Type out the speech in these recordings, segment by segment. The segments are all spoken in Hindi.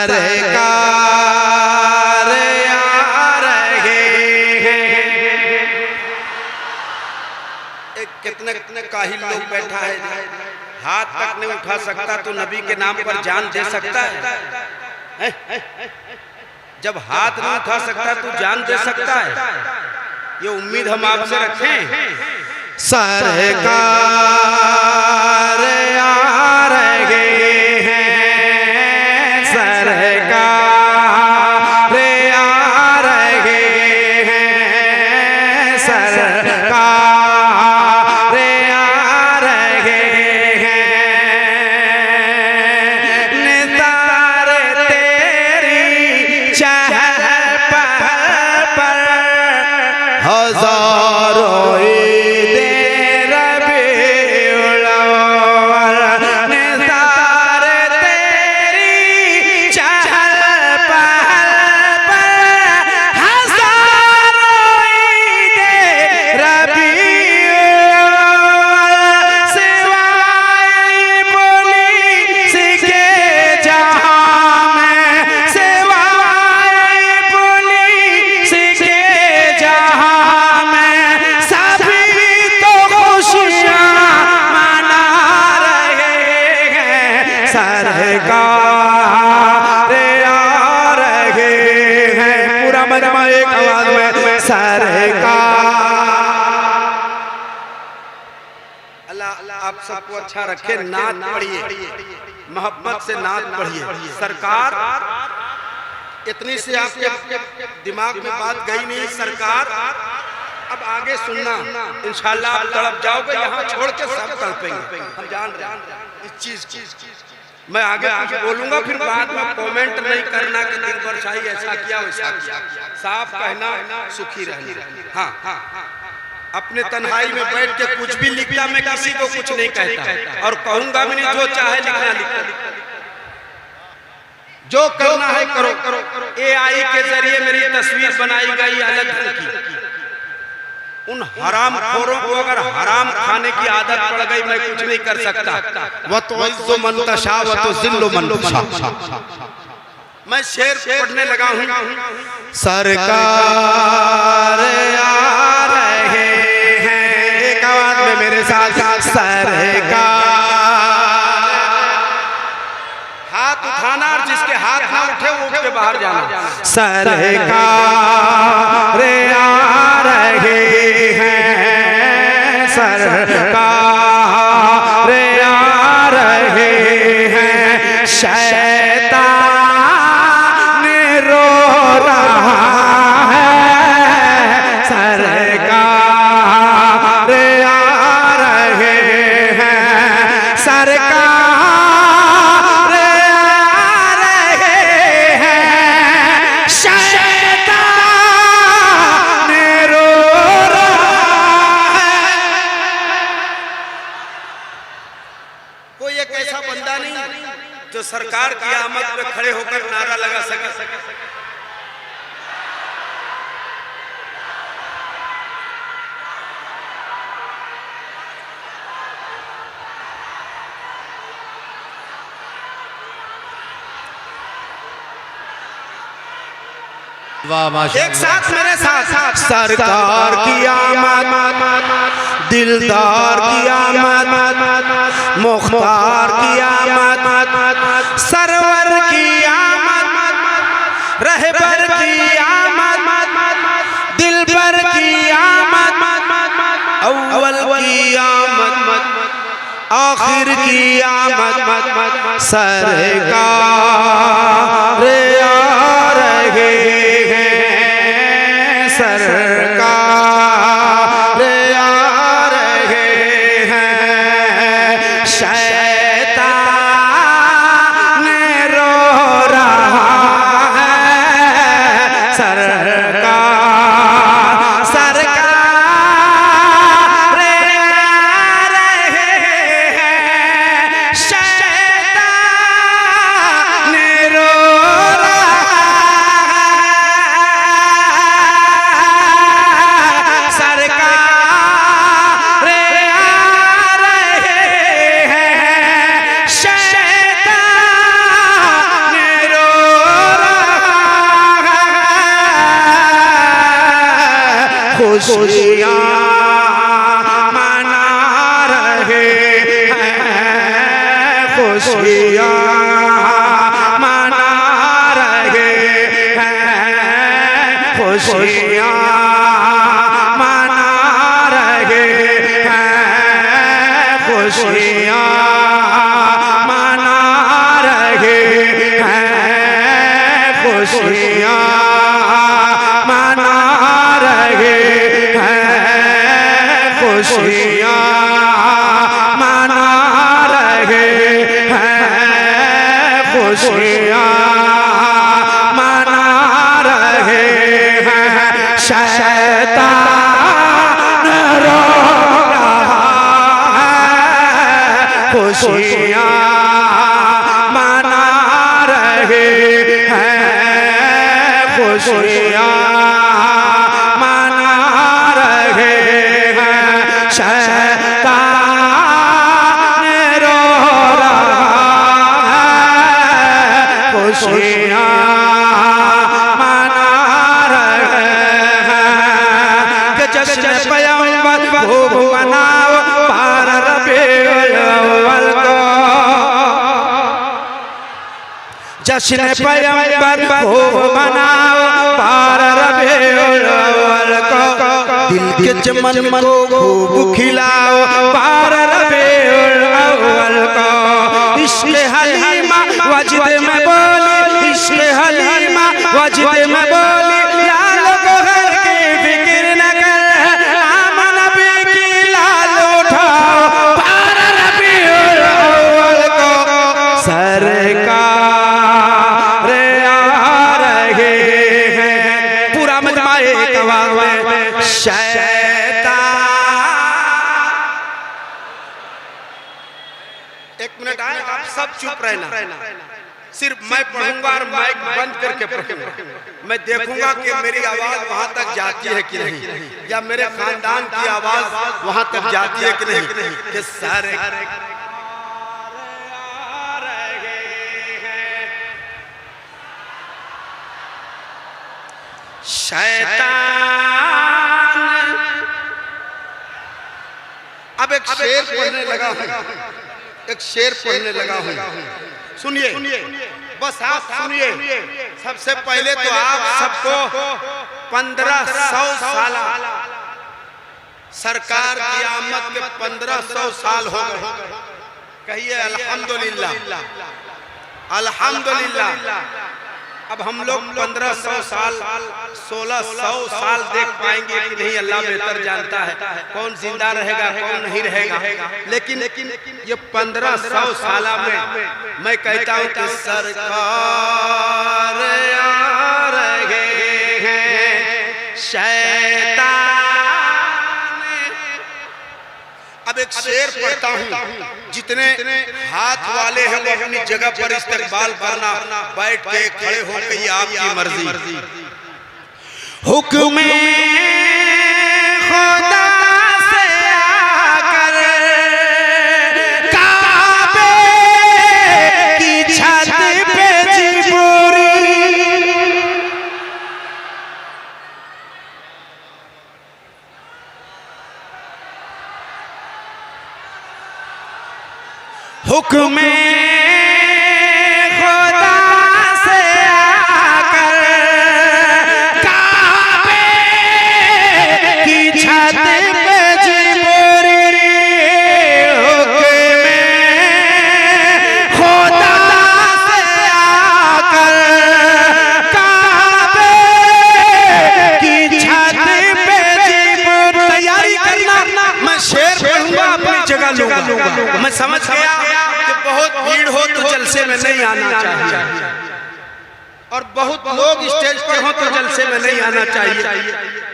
सरकार आ रहे हैं। कितने कितने काहिल लोग बैठा है, हाथ तक नहीं उठा सकता तो नबी के नाम पर जान दे सकता है? जब हाथ नहीं उठा सकता तो जान दे सकता है? ये उम्मीद हम आपसे रखें। सरकार आ रहे हैं, सरकार आ रहे हैं, सरकार आ रहे हैं। निसार तेरी चहल पहल पर हजारों सरकार आ रहे हैं। पूरा मजमा एक आवाज में सरकार। अल्लाह आप सबको अच्छा रखे। नात पढ़िए, मोहब्बत से नात पढ़िए। सरकार इतनी से आपके दिमाग में बात गई नहीं। सरकार अब आगे सुनना, इंशाल्लाह आप तड़प जाओगे, यहाँ छोड़ के सब तड़पेंगे। हम जान रहे हैं इस चीज। मैं आगे कुछ बोलूंगा, फिर बाद में कमेंट नहीं करना कि दिन भर शाही ऐसा किया वैसा किया। साफ कहना, सुखी रहना। हाँ, अपने तन्हाई में बैठ के कुछ भी लिखता, मैं किसी को कुछ नहीं कहता और कहूंगा भी नहीं। जो चाहे लिखना लिखो, जो करना है करो। AI के जरिए मेरी तस्वीर बनाई गई अलग ढंग की। उन हराम खोरों को अगर हराम खाने की आदत पड़ गई, मैं कुछ नहीं कर सकता। वह तो इज़्ज़ु मन तशा व तो ज़िल्लु मन तशा। मैं शेर पढ़ने लगा हूँ। सरकार आ रहे हैं, एक आवाज में मेरे साथ सरकार। हाथ उठाना और जिसके हाथ ना उठे वो उठ के बाहर जाना। सरकार आ रहे हैं, सरकार आ रहे हैं। शैतान रो रहा है, सरकार आ रहे हैं, सरकार आ रहे हैं। शैतान रो रहा है। कोई एक ऐसा बंदा नहीं जो सरकार की आमद पे खड़े होकर नारा लगा सके। एक साथ मेरे साथ सरकार की आमद, दिलदार की आमद, मुख्तार की आमद, सरवर की आमद, रहबर की आमद, दिलबर की आमद, अव्वल की आमद, आखिर की आमद। सरकार आ रहे हैं, सरकार आ रहे हैं। शैतान रो रहा है, सरकार, सरकार आ रहे हैं। शैतान खुशियाँ मना रहे हैं, खुशियाँ मना रहे हैं, खुशियाँ मना रहे हैं, खुशियाँ मना रहे हैं, खुशियाँ मना रहे हैं, खुशियाँ मना रहे हैं, खुशियाँ मना रहे हैं। शैतान रो रहा है, खुशियाँ मना रहे हैं, खुशियाँ मना रहे हैं। शैतान रो रहा है, खुशियाँ मना रहे हैं। कि जश्न पैगंबर खूब मनाओ पार रबीउल अव्वल को, जश्न पैगंबर खूब मनाओ पार रबीउल अव्वल को। दिल के चमन को खूब खिलाओ पार रबीउल अव्वल को। इश्क़ हलीमा वजद में बोली, इश्क़ हलीमा वजद में बोली, लाल को घर की फिक्र न कर, आमन नबी की लाल उठाओ पार रबीउल अव्वल को। सरकार आ रहे हैं, पूरा मजमाए कवाल में। शैतान, एक मिनट आए, आप सब चुप रहना, सिर्फ मैं पढ़ूंगा और माइक बंद करके पढ़ूंगा। मैं देखूंगा कि मेरी आवाज वहां तक जाती है कि नहीं, या मेरे खानदान की आवाज वहां तक जाती है कि नहीं। कि सारे शैतान, अब एक शेर पढ़ने लगा हूं, एक शेर पढ़ने लगा हूं, सुनिए, बस आप सुनिए। सबसे पहले तो आप सबको 1500 साल सरकार की आमद के 1500 साल हो गए। कहिए अल्हम्दुलिल्लाह, अल्हम्दुलिल्लाह। अब हम लोग 1500 साल 1600 साल देख पाएंगे कि नहीं, अल्लाह बेहतर जानता है कौन जिंदा रहेगा कौन नहीं रहेगा। लेकिन ये 1500 साल में मैं कहता हूँ कि सरकार आ रहे हैं, शैतान। अब एक शेर पढ़ता हूँ, जितने हाथ वाले हैं वो अपनी जगह पर इस्तेकबाल करना, बैठ के खड़े होकर, ये आपकी मर्जी। हुक्म खुदा से आकर काबे की छत पे जिबूरी, हुक्म खुदा से आकर काबे की छत पे जिबूरी, हुक्म खुदा से आकर काबे की छत पे जिबूरी। तैयारी करना, मैं शेर पढ़ूंगा अपनी जगह लूंगा। मैं समझ गया कि बहुत भीड़ हो तो जलसे में नहीं आना चाहिए, और बहुत लोग स्टेज पर हो तो जलसे में नहीं आना चाहिए।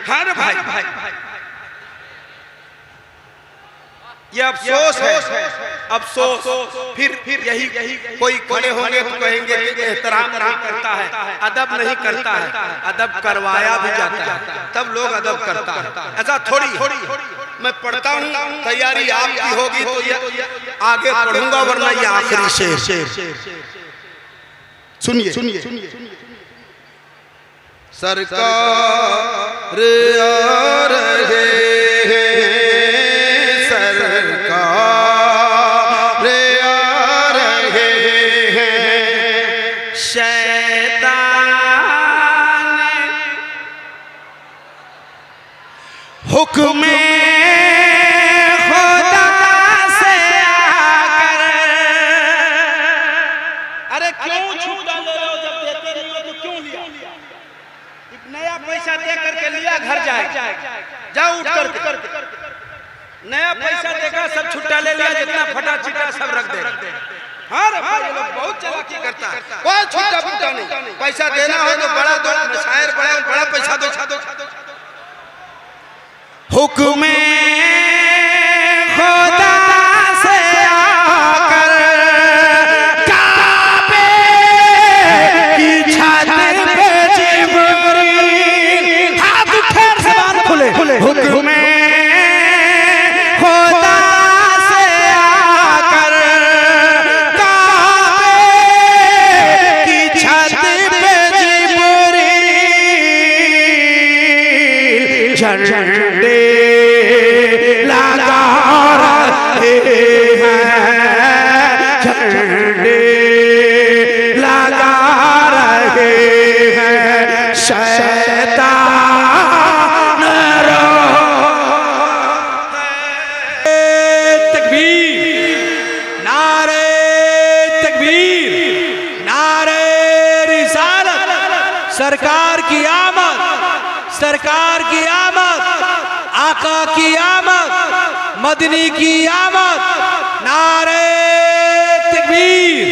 हर भाई ये अफसोस है, अफसोस। फिर यही कोई खड़े होंगे तो कहेंगे कि एहतराम नहीं करता है, अदब नहीं करता है। अदब करवाया भी जाता है, तब लोग अदब करता है। ऐसा थोड़ी मैं पढ़ता हूँ, तैयारी आपकी होगी तो ये आगे पढ़ूंगा, वरना ये आखिरी शेर। सुनिए। सरकार आ रही शैतान हुक्म खुदा से आकर, अरे क्यों छूटा ले रहे हो, जब देते नहीं हो तो क्यों लिया? नया पैसा दे करके लिया, घर जाए जाओ उठ कर, नया पैसा देगा सब छुट्टा ले लिया, जितना फटा चिटा सब रख दे। हाँ रे भाई, लोग बहुत चालाकी करता है, कोई छुट्टा फुट्टा नहीं। पैसा देना हो तो बड़ा दो, शायर बड़ा पैसा दो। हुक्म खुदा से आकर काबे की छत पे जिब्रील, हाथ उठा ज़बान खुले, हुक्म खुदा से आकर काबे की छत पे जिब्रील झंडे लगा रहे हैं, झंडे लगा रहे हैं, शैतान रो। तकबीर, नारे तकबीर, नारे रिसालत, सरकार की आमद, सरकार की आमद, आका की आमद, मदनी की आमद, नारे तकबीर,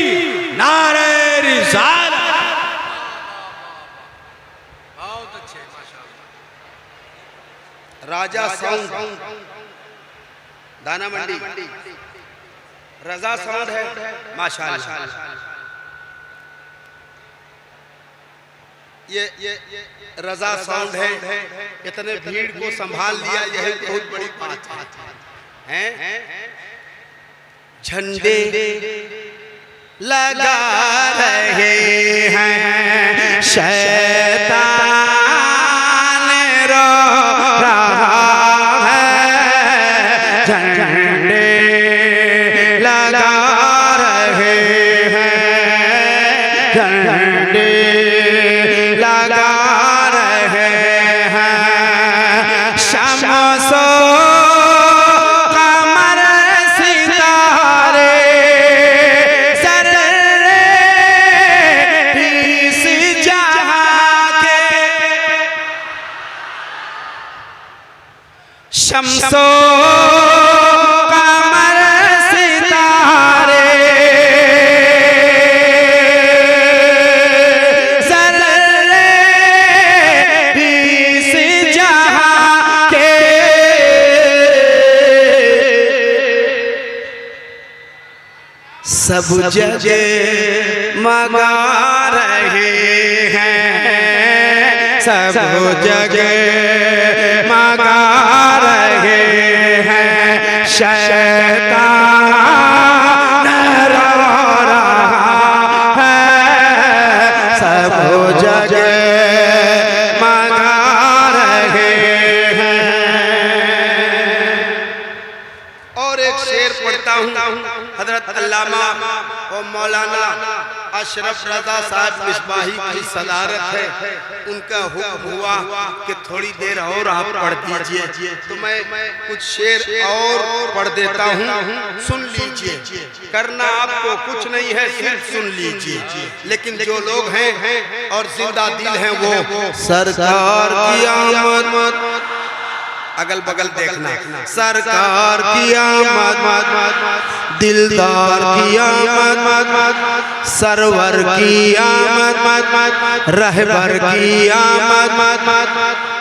नारे रिसालत। बहुत अच्छे, माशाअल्लाह। राजा साउंड दाना मंडी, रजा साउंड है माशाअल्लाह। ये रजा साउंड है, इतने भीड़ को संभाल लिया, यही बहुत बड़ी बात है। झंडे लगा रहे हैं, शैतान रो रहा है, झंडे लगा रहे हैं, झंडे लगा रहे हैं, शम्सो कमर सितारे ज़र्रे बीस जहां के, शम्सो कमर सितारे सब जगह मगा रहे हैं, सब जगह मगा रहे हैं, शैतान रो रहा है, सब जगह मगा रहे हैं। और एक शेर पढ़ता हूँ, हजरत अल्लामा और मौलाना अशरफ रजा साहब मिसबाही की सदारत है, उनका हुक्म हुआ कि थोड़ी देर और आप पढ़ दीजिए, तो मैं कुछ शेर और पढ़ देता हूँ, सुन लीजिए। करना आपको कुछ नहीं है, सिर्फ सुन लीजिए। लेकिन जो लोग हैं और जिंदा दिल हैं वो सरकार की आमद, अगल बगल देखना, सरकार की आमद, दिलदार की आमद, सरवर की आमद, रहबर की आमद,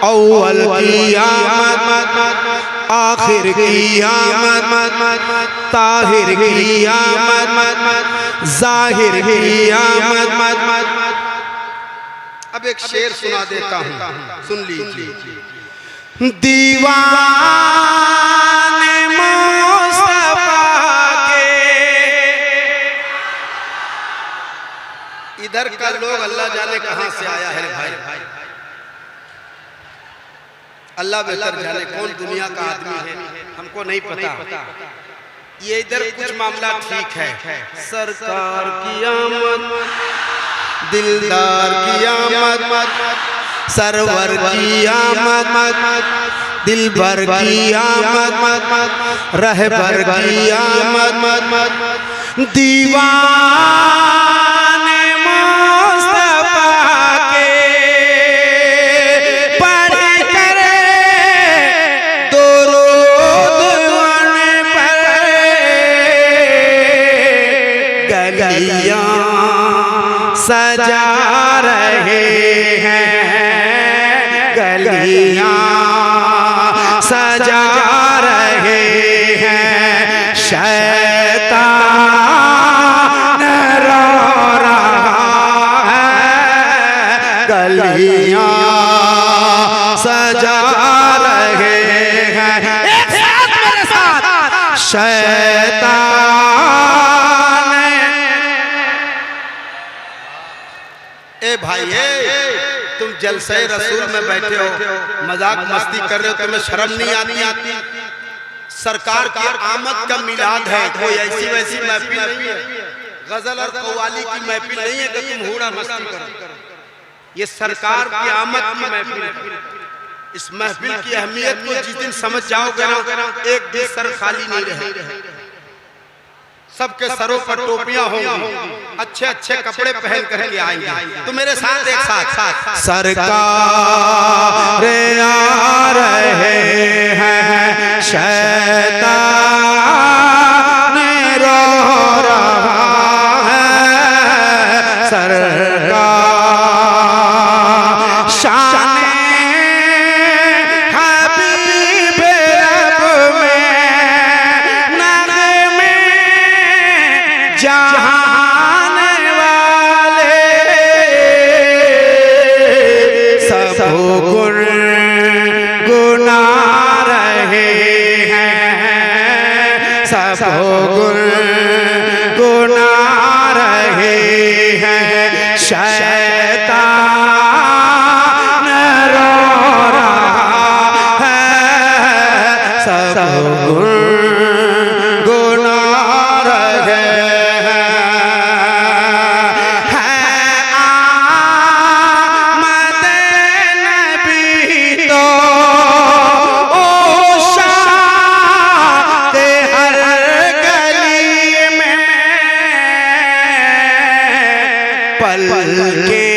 अव्वल की आमद, आखिर की आमद, ताहिर की आमद, जाहिर की आमद। अब एक शेर सुना देता हूँ, सुन लीजिए। दीवाने मुस्तफा के, इधर का लोग अल्लाह जाने कहां से आया है भाई, अल्लाह बेहतर जाने कौन दुनिया का आदमी है, हमको नहीं पता। ये इधर कुछ मामला ठीक है, सरकार की आमद दिलदार की आमद, सरवर की आमद, दिलबर की आमद, रहबर की आमद, दीवाने मुस्तफा के पढ़ कर दुरूद पर गलियां सजा रहे हैं, गलियां सजा रहे हैं, शैतान रो रहा है, गलियां सजा रहे हैं। एक साथ मेरे साथ, शैतान। ए भाई तुम जलसे रसूल में बैठे हो, मजाक मस्ती कर रहे हो, तुम्हें शर्म नहीं आती? सरकार की आमद का मिलाद है, कोई ऐसी वैसी महफिल नहीं है, गजल और कव्वाली की महफिल नहीं है कि तुम हूड़ा मस्ती करो। ये सरकार की आमद की महफिल है। इस महफिल की अहमियत को जिस दिन समझ जाओगे ना, एक भी सर खाली नहीं रहे, सबके सरों पर टोपियां होंगी, अच्छे अच्छे कपड़े पहन करके आएंगे। तो मेरे साथ एक साथ सरकार आ रहे हैं, शैतान रो रहा है, सरकार शाने हबीब रब में नग़मे जहान वाले सब गुण गुना रहे हैं, सब गुण गुना रहे हैं, शैतान रो रहा है, सब गुण गुना रहे हैं। आमद नबी तो शाद हर गली में पल के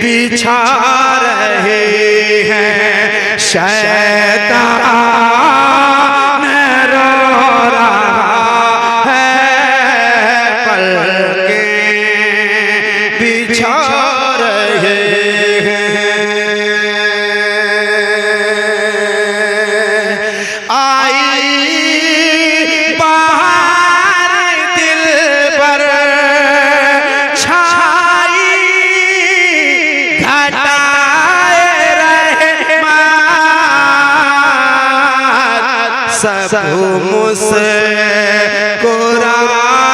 बिछा रहे हैं, शैतान रो रहा है, पल के बिछा रहे हैं। आई बाहर दिल पर छाई घटाए रहमत, सब मुस्कुरा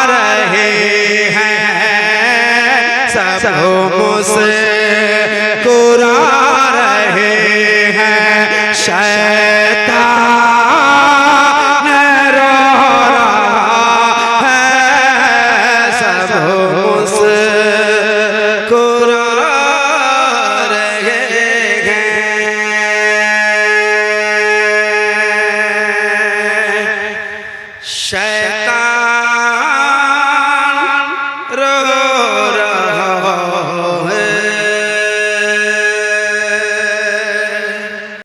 रहे हैं, सब मुस्कुरा रहे हैं, शैतान रो रहा है, सब मुस्कुरा रहे हैं। शैतान